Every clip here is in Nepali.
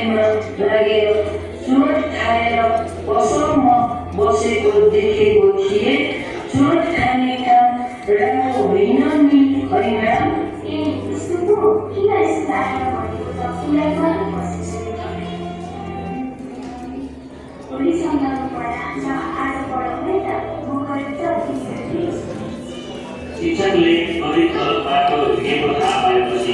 समयमा लागेर चुरोट खाएर पसलमा बसेको देखेको थिए। चुरोट खाने काम राम्रो होइन नि, होइन? शिक्षकले रोहितको बाटो हिँडेको थाहा पाएपछि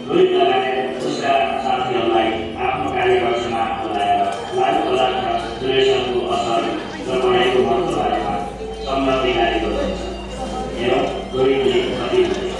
रोहित लगायत उसका साथीहरूलाई आफ्नो कार्यकक्षमा बोलाएर लाल पदार्थ दुर्योधनको असर र पढाइको महत्त्व बारेमा सम्बन्धी कार्य गर्नुहुन्छ। हेरौँ रोहितले कति भने।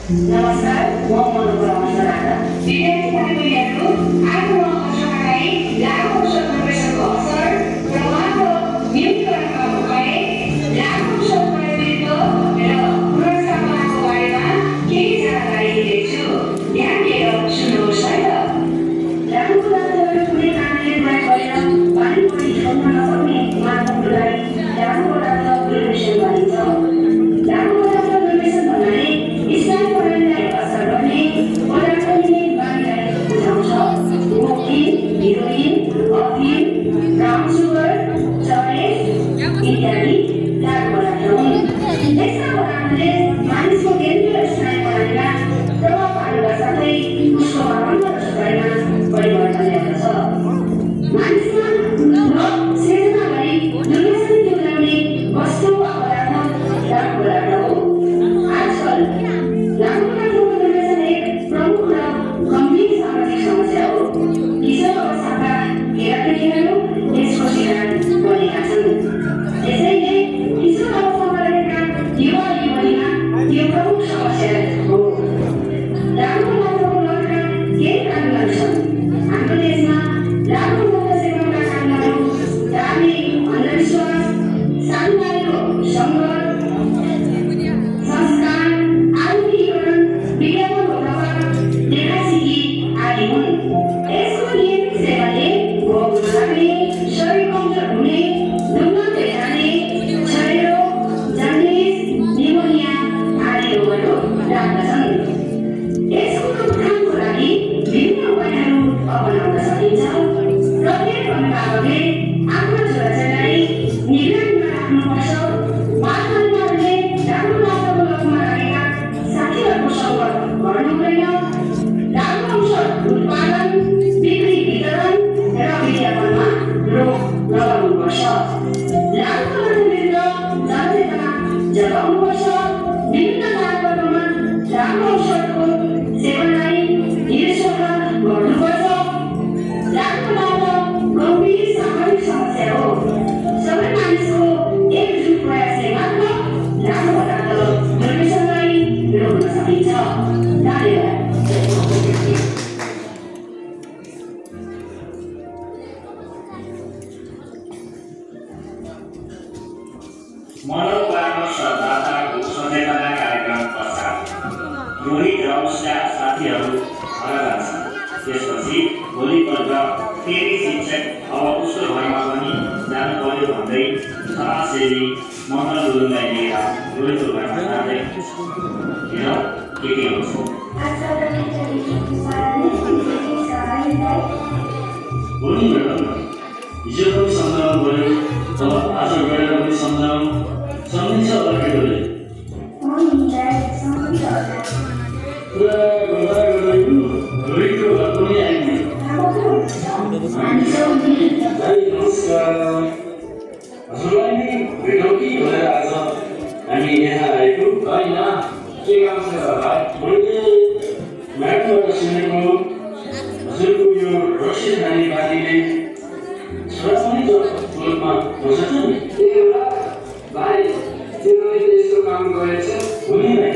नमस्कार, म मनोरमा सराना। विद्यार्थी भाइबहिनीहरू, आज म हजुरहरूलाई लागु औषध प्रवेशको असर र उहाँको न्यूनीकरणका उपाय, लागु औषध प्रयोगविरुद्ध र पुनर्स्थापनाको बारेमा केही जानकारी दिनेछु। ध्यान दिएर सुन्नुहोस् है त। लागु पदार्थहरू कुनै कारणले प्रयोग गरेर पानी पनि छोड्न नसक्ने मानवहरूलाई लागु पदार्थ दुर्व्यसन भनिन्छ। लागु पदार्थ दुर्व्यसन भन्नाले स्नायु प्रणालीलाई असर गर्ने पदार्थले बानीलाई बुझाउँछ। र उसका साथीहरू घर जान्छन्। त्यसपछि भोलिपल्ट फेरि शिक्षक अब उसको घरमा पनि जानु पर्यो भन्दै समाजसेवी मङ्गल गुरुङलाई लिएर रोहितको घरमा जाँदै हेर के हुन्छ। भोलि भेटौँ न, हिजो पनि सम्झाउनु पऱ्यो, अब आज गएर पनि सम्झाउँ, सम्झिन्छ होला केटोले। कुरा गर्दा गर्दै रोहितको घर पनि आइपुग्यो। हजुरलाई नै भेटौँ कि भनेर आज हामी यहाँ आएको होइन। के काम छ भाइ? मैले म्याटबाट सुनेको हजुरको यो रक्सी खाने बालीले छोरा पनि त टोलमा बसेछ नि। ए होला भाइ, त्यो रोहितले यस्तो काम गरेछ हो नि भाइ।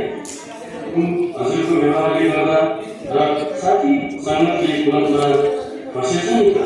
हजुरको व्यवहारले गर्दा र साथी सङ्गतले तुरन्तमा बसेछ नि त।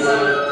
छ